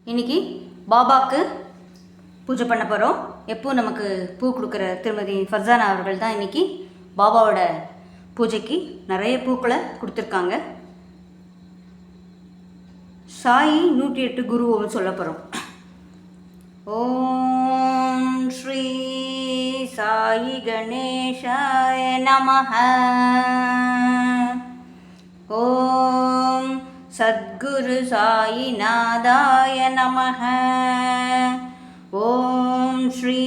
இன்றைக்கி பாபாவுக்கு பூஜை பண்ண போகிறோம். எப்போ நமக்கு பூ கொடுக்குற திருமதி ஃபர்சானா அவர்கள் தான் இன்றைக்கி பாபாவோட பூஜைக்கு நிறைய பூக்களை கொடுத்துருக்காங்க. சாயி 108 குருவோம்னு சொல்ல போகிறோம். ஓம் ஸ்ரீ சாயி கணேஷாய நமஹ. ஓம் சத்குரு சாயிநாதாய நமஹ. ஓம் ஸ்ரீ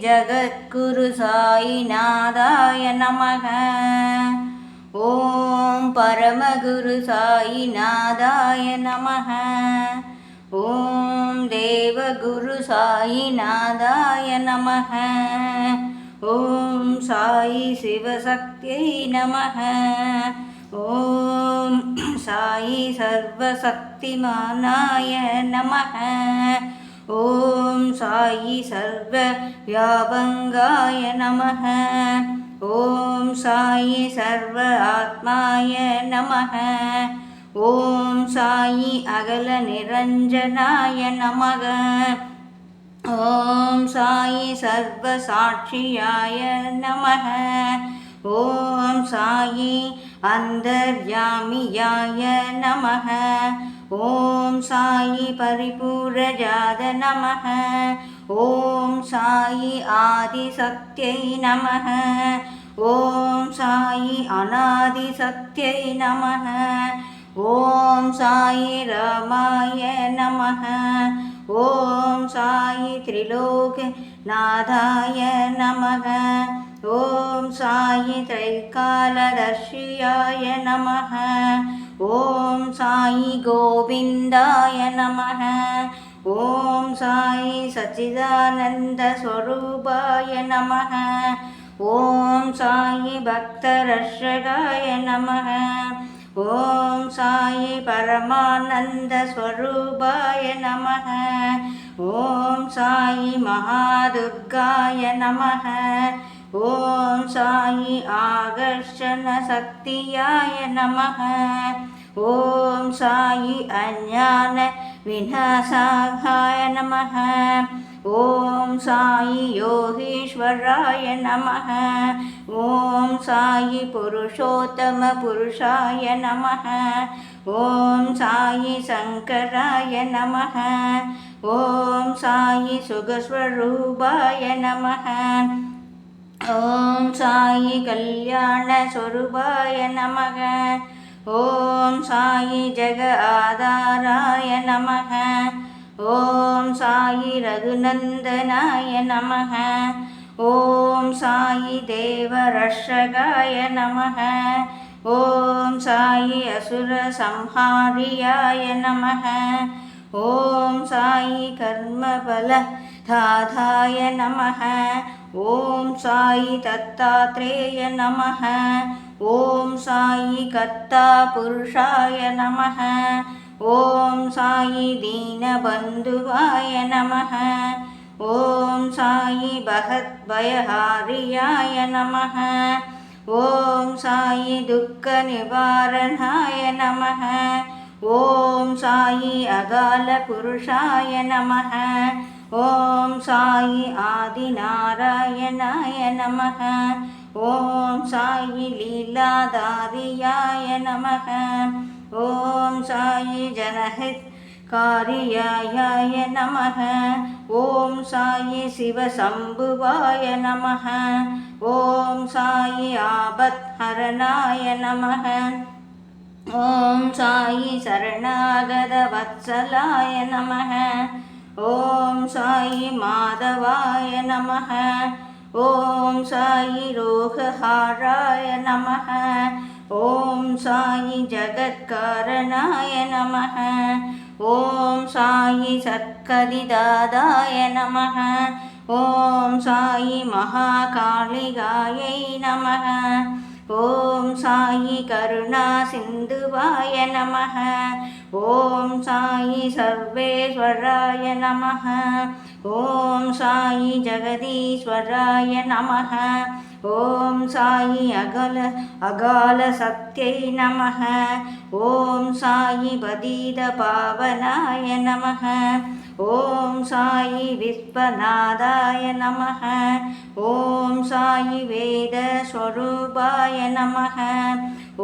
ஜகத்குரு சாயிநாதாய நமஹ. ஓம் பரமகுரு சாயிநாதாய நமஹ. ஓம் தேவகுரு சாயிநாதாய நமஹ. ஓம் சாயி சிவசக்தியை நமஹ. ஓம் சாயி சர்வசக்திமானாய நமஹ. ஓம் சாயி சர்வ வியாபங்காய நமஹ. ஓம் சாயி சர்வ ஆத்மாய நமஹ. ஓம் சாயி அகல நிரஞ்சனாய நமக. ஓம் சாயி சர்வ சாட்சியாய நமக. ஓம் சாயி அந்தர்யாமியாய நமக. ஓம் சாயி பரிபூரஜாத நமக. ஓம் சாயி ஆதிசக்தியை நமக. ஓம் சாயி அநாதிசக்தியை நமக. ஓம் சாயி ராமாய நமக. ஓம் சாயி திரிலோகநாதாய நமக. ஓம் சாயி த்ரைகாலதர்ஷியாய நமக. ஓம் சாயி கோவிந்தாய நமக. ஓம் சாயி சச்சிதானந்த ஸ்வரூபாய நமக. ஓம் சாயி பக்தரக்ஷகாய நமக. ஓம் சாயி பரமானந்த ஸ்வரூபாய நமக. ஓம் சாயி மகாதுர்காய நமக. ஓம் சாயி ஆகர்ஷண சக்தியாய நமக. ஓம் சாயி அஞ்ஞான விநாசாய நமக. ஓம் சாயி யோகீஸ்வராய நமக. ஓம் சாயி புருஷோத்தம புருஷாய நமக. ஓம் சாயி சங்கராய நமக. ஓம் சாயி சுகஸ்வரூபாய நமக. ஓம் சாயி கல்யாண ஸ்வரூபாய நமக. ஓம் சாயி ஜெக ஆதாராய நமக. ஓம் சாயி ரகுநந்தனாய நமக. ஓம் சாயி தேவரக்ஷகாய நமக. ஓம் சாயி அசுர சம்ஹாரியாய நமக. ஓம் சாயி கர்மபல தாதாய நமக. ஓம் சாயி தத்தாத்ரேய நமக. ஓம் சாயி கர்த்தா புருஷாய நமக. ஓம் சாயி தீனபந்துவாய நமக. ஓம் சாயி பகத்பயஹாரியாய நமக. ஓம் சாயி துக்க நிவாரணாய நமக. ஓம் சாயி அகால புருஷாய நமக. ஓம் சாயி ஆதிநாராயணாய நமக. ஓம் சாயி லீலாதாரியாய நமக. ஓம் சாயி ஜனஹித்காரியாய நமக. ஓம் சாயி சிவசம்புவாய நமக. ஓம் சாயி ஆபத்ஹரணாய நமக. ஓம் சாயி சரணாகத வத்சலாய நமக. ஓம் சாயி மாதவாய நமக. ஓம் சாயி ரோகஹாராய நமக. ஓம் சாயி ஜகத்காரணாய நமக. ஓம் சாயி சத்கதிதாதாய நமக. ஓம் சாயி மகாகாளிகாயை நமக. ஓம் சாயி கருணா சிந்துவாய நமக. ஓம் சாயி சர்வேஸ்வராய நமः. ஓம் சாயி ஜெகதீஸ்வராய நமः. ஓம் சாயி அகால சத்யை நமः. ஓம் சாயி பதீத பாவனாய நமः. ஓம் சாயி விஸ்வநாதாய நமः. ஓம் சாயி வேத ஸ்வரூபாய நமः.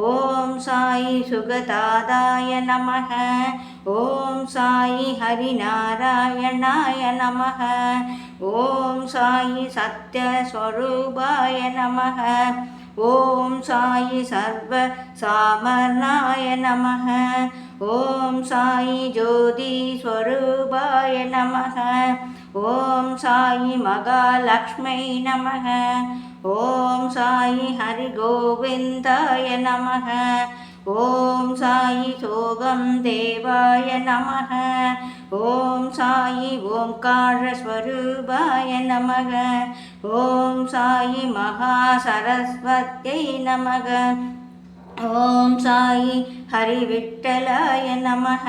ஓம் சாயி சுகதாதாய நமः. ஓம் சாயி ஹரிநாராயணாய நமः. ஓம் சாயி சத்யஸ்வரூபாய நமः. ஓம் சாயி சர்வ சாமர்ணாய நமः. ஓம் சாயி ஜோதி ஸ்வரூபாய நமः. ஓம் சாயி மகாலக்ஷ்மை நமः. ஓம் சாயி ஹரி கோவிந்தாய நமः. ஓம் சாயி சோகம் தேவாய நமः. ஓம் சாயி ஓம்கார ஸ்வரூபாய நமः. ஓம் சாயி மகா சரஸ்வத்யை நமः. ஓம் சாயி ஹரி விட்டலாய நமः.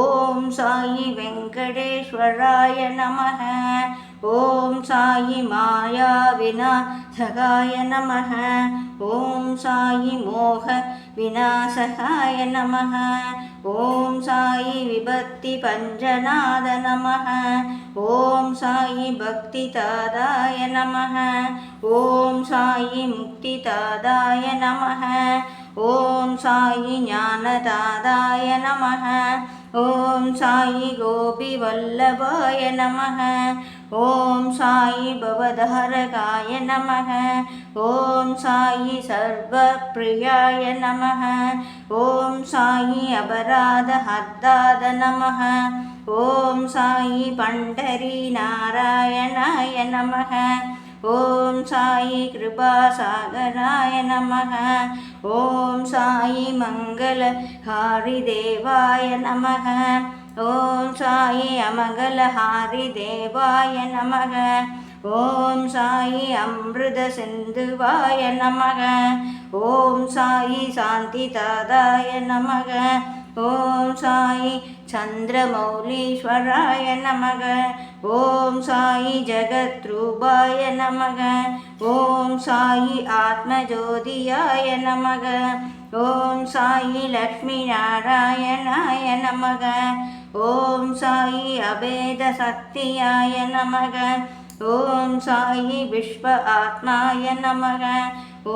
ஓம் சாயி வெங்கடேஸ்வராய நமः. ஓம் சாயி மாயா விநாசகாய நமः. ஓம் சாயி மோக விநாசகாய நமः. ஓம் சாயி விபக்தி பஞ்சநாத நமः. ஓம் சாயி பக்தி தாதாய நமः. ஓம் சாயி முக்தி தாதாய நமः. ஓம் சாயி ஞானதாதாய நமः. ஓம் சாயி கோபி வல்லபாய நமः. ஓம் சாயி பவதாரகாய நமः. ஓம் சாயி சர்வப்ரியாய நமः. ஓம் சாயி அபராதஹர்தாத நமः. ஓம் சாயி பண்டரி நாராயணாய நமः. ஓம் சாயி கிருபாசாகராய நமः. ஓம் சாயி மங்களஹாரி தேவாய நமः. ஓம் சாயி அமங்கலஹாரி தேவாய நமः. ஓம் சாயி அமிர்த சிந்துவாய நமः. ஓம் சாயி சாந்தி தாதாய நமः. ஓம் சாயி சந்திரமௌலீஸ்வராய நமக. ஓம் சாயி ஜகத்ரூபாய நமக. ஓம் சாயி ஆத்மஜோதியாய நமக. ஓம் சாயி லக்ஷ்மி நாராயணாய நமக. ஓம் சாயி அபேத சக்தியாய நமக. ஓம் சாயி விஸ்வ ஆத்மாய நமக.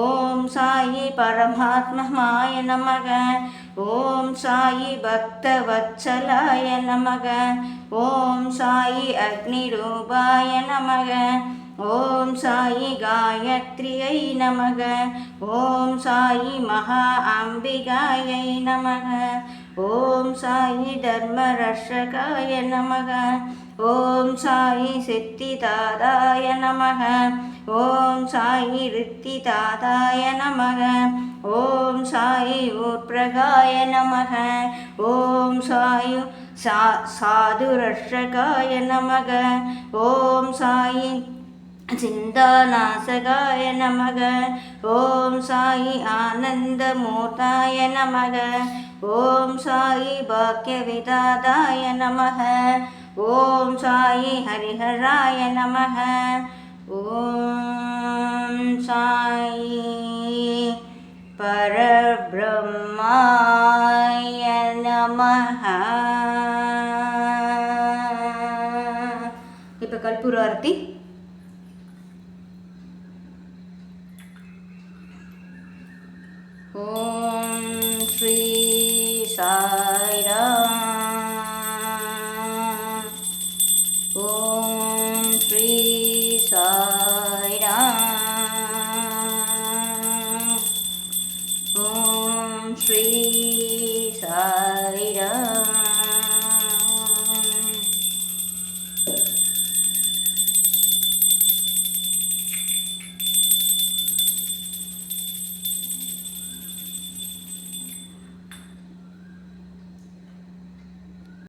ஓம் சாயி பரமாத்மாய நமக. ஓம் சாயி பக்தவத்சலாய நமக. ஓம் சாயி அக்னிரூபாய நமக. ஓம் சாயி காயத்ரியை நமக. ஓம் சாயி மகா அம்பிகாயை நமக. ஓம் சாயி தர்மரக்ஷகாய நமக. ஓம் சாயி சித்திதாதாய நமக. ஓம் சாயி ரித்திதாதாய நமக. ஓம் சாயி உட்பிரகாய நமக. ஓம் சாயி சாதுரக்ஷகாய நமக. ஓம் சாயி சிந்தாநாசகாய நமக. ஓம் சாயி ஆனந்தமூர்த்தாய நமக. ஓம் சாயி பாக்யவிதாதாய நமக. ஓம் சாயி ஹரிஹராய நமக. ஓம் சாயி பரபிரம்மாய நமஹ. இப்போ கற்பூர ஆரத்தி. ஓம் ஸ்ரீ சாய்ராம். ஓம் ஸ்ரீ சாய்ராம். ஓம் ஸ்ரீ